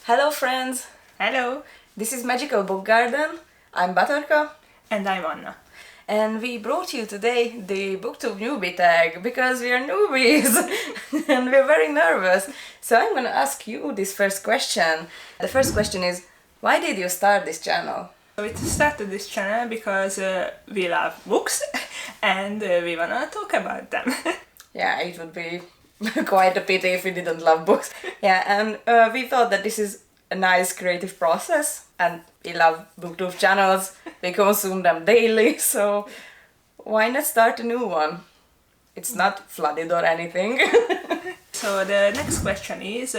Hello friends! Hello! This is Magical Book Garden. I'm Batarka. And I'm Anna. And we brought you today the Booktube newbie tag because we are newbies and we're very nervous. So I'm gonna ask you this first question. The first question is, why did you start this channel? We started this channel because we love books and we wanna talk about them. Yeah, it would be quite a pity if we didn't love books. Yeah, and we thought that this is a nice creative process and we love Booktube channels, we consume them daily, so why not start a new one? It's not flooded or anything. So the next question is,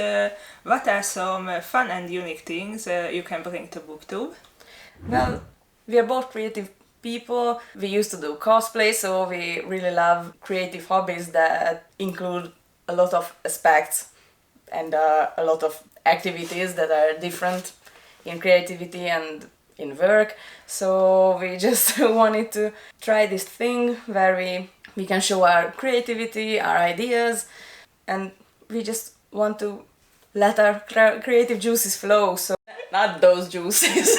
what are some fun and unique things you can bring to Booktube? Well, we are both creative people. We used to do cosplay, so we really love creative hobbies that include a lot of aspects and a lot of activities that are different in creativity and in work. So we just wanted to try this thing where we can show our creativity, our ideas, and we just want to let our creative juices flow, so not those juices.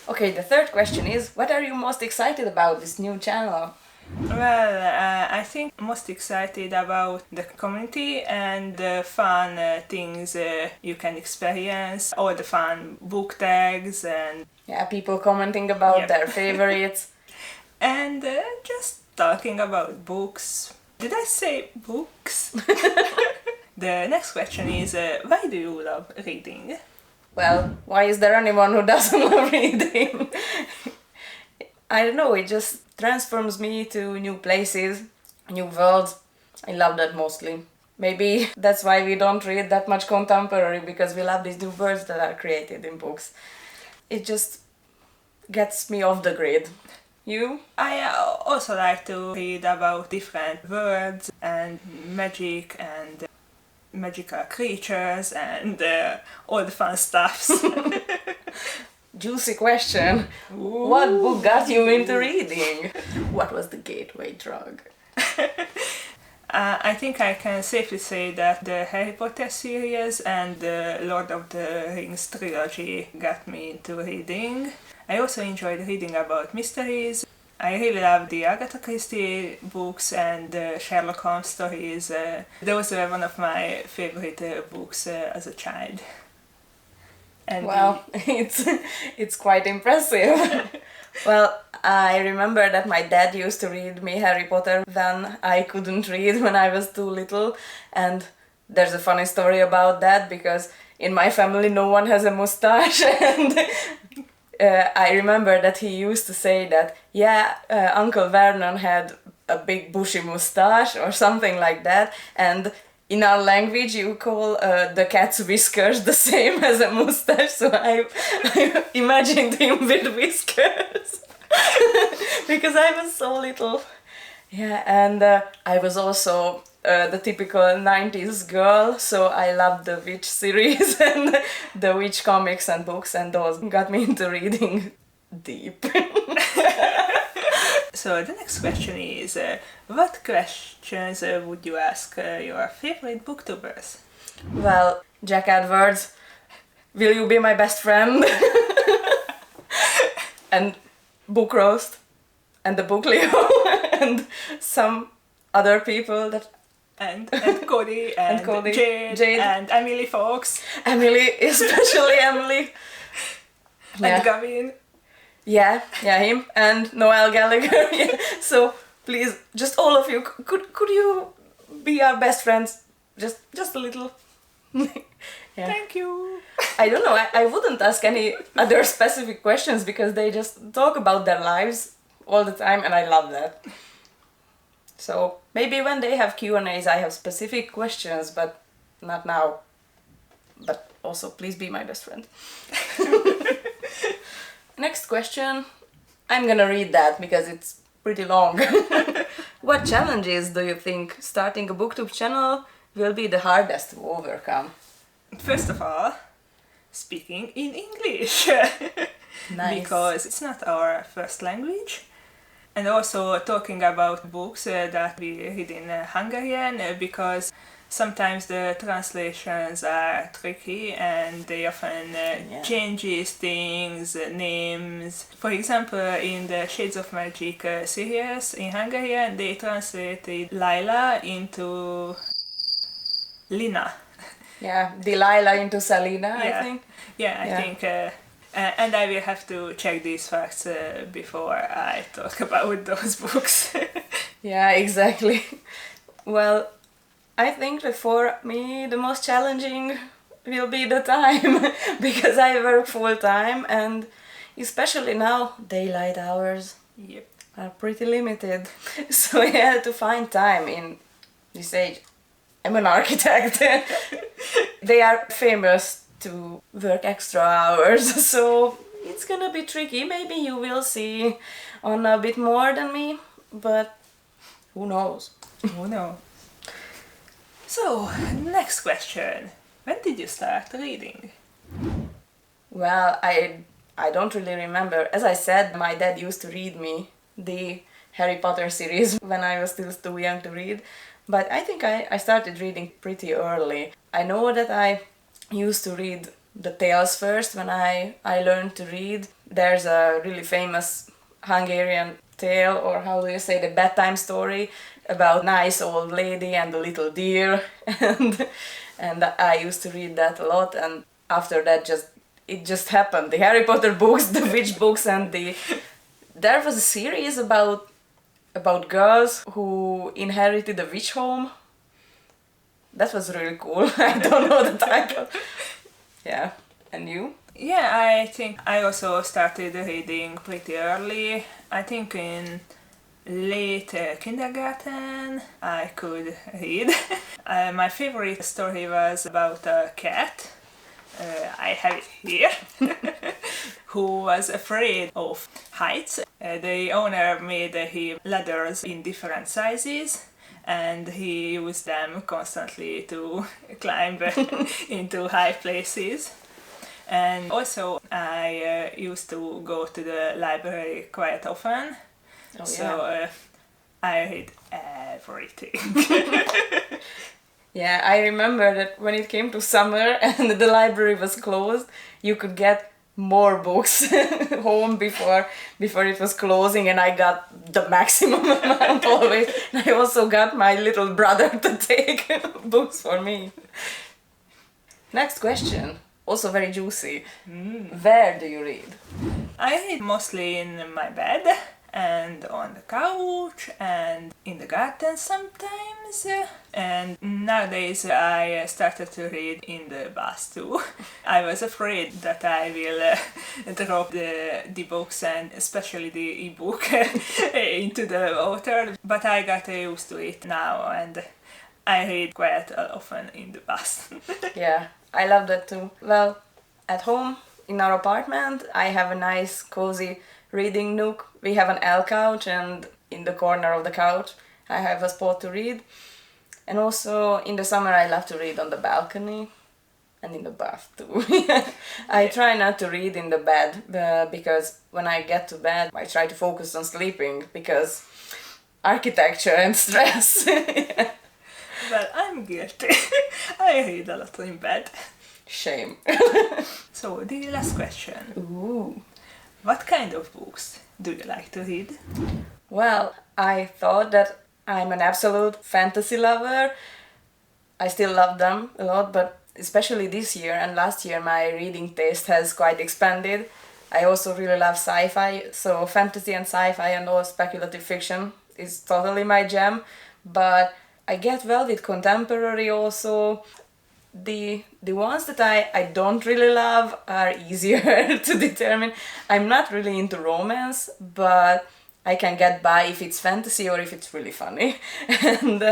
Okay, the third question is, what are you most excited about this new channel? Well, I think most excited about the community and the fun things you can experience, all the fun book tags and... Yeah, people commenting about their favorites. And just talking about books. Did I say books? The next question is, why do you love reading? Well, why is there anyone who doesn't love reading? I don't know, it just transforms me to new places, new worlds. I love that mostly. Maybe that's why we don't read that much contemporary, because we love these new worlds that are created in books. It just gets me off the grid. You? I also like to read about different worlds and magic and magical creatures and all the fun stuffs. Juicy question. Ooh. What book got you into reading? What was the gateway drug? I think I can safely say that the Harry Potter series and the Lord of the Rings trilogy got me into reading. I also enjoyed reading about mysteries. I really love the Agatha Christie books and Sherlock Holmes stories. Those were one of my favorite books as a child. And well, it's quite impressive. Well, I remember that my dad used to read me Harry Potter when I couldn't read when I was too little, and there's a funny story about that because in my family no one has a mustache, and I remember that he used to say that, yeah, Uncle Vernon had a big bushy mustache or something like that, and in our language you call the cat's whiskers the same as a mustache, so I imagined him with whiskers because I was so little. Yeah, and I was also the typical 90s girl, so I loved the witch series and the witch comics and books, and those got me into reading deep. So the next question is, what questions would you ask your favorite booktubers? Well, Jack Edwards, will you be my best friend? And Book Roast, and the Book Leo, and some other people that... And Cody, and Cody, Jade, and Emily Fox. Emily, especially Emily. And Gavin. Yeah, him and Noel Gallagher. Yeah. So please, just all of you, could you be our best friends? Just a little. Yeah. Thank you. I don't know. I wouldn't ask any other specific questions because they just talk about their lives all the time, and I love that. So maybe when they have Q&As I have specific questions, but not now. But also please be my best friend. Next question. I'm gonna read that because it's pretty long. What challenges do you think starting a Booktube channel will be the hardest to overcome? First of all, speaking in English. Nice. Because it's not our first language. And also talking about books that we read in Hungarian, because sometimes the translations are tricky and they often changes things, names. For example, in the Shades of Magic series in Hungarian, they translated Lila into Lina. Yeah, Delilah into Selena, I think. Yeah, I think. And I will have to check these facts before I talk about those books. Yeah, exactly. Well, I think that for me the most challenging will be the time because I work full time and especially now daylight hours are pretty limited. So I had to find time in this age. I'm an architect. They are famous to work extra hours, so it's gonna be tricky. Maybe you will see on a bit more than me, but who knows? Who knows? So, next question. When did you start reading? Well, I don't really remember. As I said, my dad used to read me the Harry Potter series when I was still too young to read, but I think I started reading pretty early. I know that I used to read the tales first when I learned to read. There's a really famous Hungarian tale, or how do you say, the bedtime story about nice old lady and the little deer, and I used to read that a lot. And after that, it just happened. The Harry Potter books, the witch books, and there was a series about girls who inherited a witch home. That was really cool. I don't know the title. Yeah. And you? Yeah, I think I also started reading pretty early. I think in late kindergarten I could read. My favorite story was about a cat. I have it here. Who was afraid of heights. The owner made him ladders in different sizes, and he used them constantly to climb into high places. And also I used to go to the library quite often. So I read everything. Yeah, I remember that when it came to summer and the library was closed, you could get more books home before it was closing, and I got the maximum amount always. And I also got my little brother to take books for me. Next question, also very juicy. Where do you read? I read mostly in my bed and on the couch and in the garden sometimes. And nowadays I started to read in the bus too. I was afraid that I will drop the books and especially the ebook into the water, but I got used to it now and I read quite often in the bus. Yeah, I love that too. Well, at home in our apartment I have a nice cozy reading nook. We have an L couch, and in the corner of the couch I have a spot to read. And also in the summer I love to read on the balcony and in the bath too. I try not to read in the bed because when I get to bed I try to focus on sleeping because architecture and stress. Yeah. Well, I'm guilty. I read a lot in bed. Shame. So the last question. Ooh. What kind of books do you like to read? Well, I thought that I'm an absolute fantasy lover. I still love them a lot, but especially this year and last year my reading taste has quite expanded. I also really love sci-fi, so fantasy and sci-fi and all speculative fiction is totally my jam. But I get well with contemporary also. The ones that I don't really love are easier to determine. I'm not really into romance, but I can get by if it's fantasy or if it's really funny. And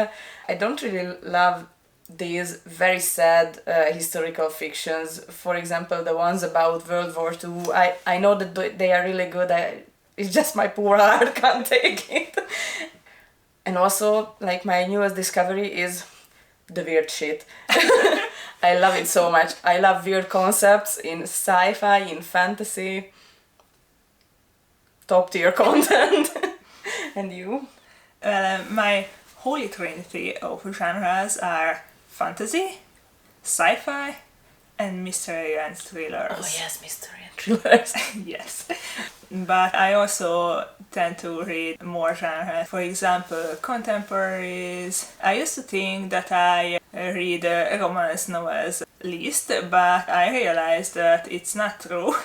I don't really love these very sad historical fictions. For example, the ones about World War II. I know that they are really good. It's just my poor heart can't take it. And also, like, my newest discovery is the weird shit. I love it so much. I love weird concepts in sci-fi, in fantasy. Top tier content. And you? My holy trinity of genres are fantasy, sci-fi, and mystery and thrillers. Oh yes, mystery and thrillers. Yes. But I also tend to read more genres. For example, contemporaries. I used to think that I read romance novels least, but I realized that it's not true.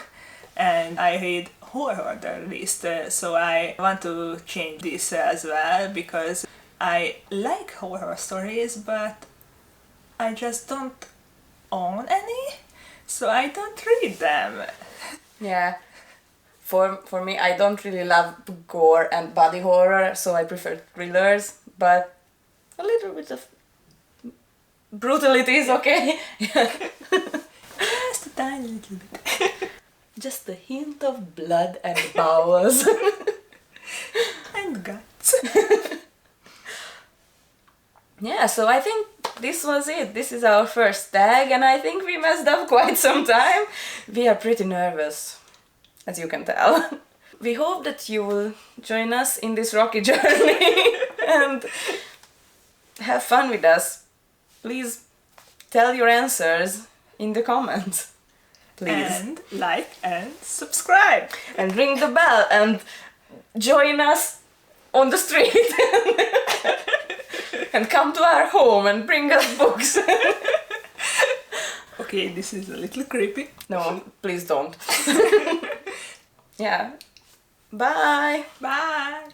And I read horror the least. So I want to change this as well, because I like horror stories, but I just don't own any, so I don't read them. Yeah. For me, I don't really love gore and body horror, so I prefer thrillers, but a little bit of brutality is okay. Just a tiny little bit. Just a hint of blood and bowels. And guts. Yeah, so I think this was it. This is our first tag, and I think we messed up quite some time. We are pretty nervous, as you can tell. We hope that you will join us in this rocky journey and have fun with us. Please tell your answers in the comments. Please. And like and subscribe. And ring the bell and join us on the street. And come to our home and bring us books. Okay, this is a little creepy. No, please don't. Yeah. Bye. Bye.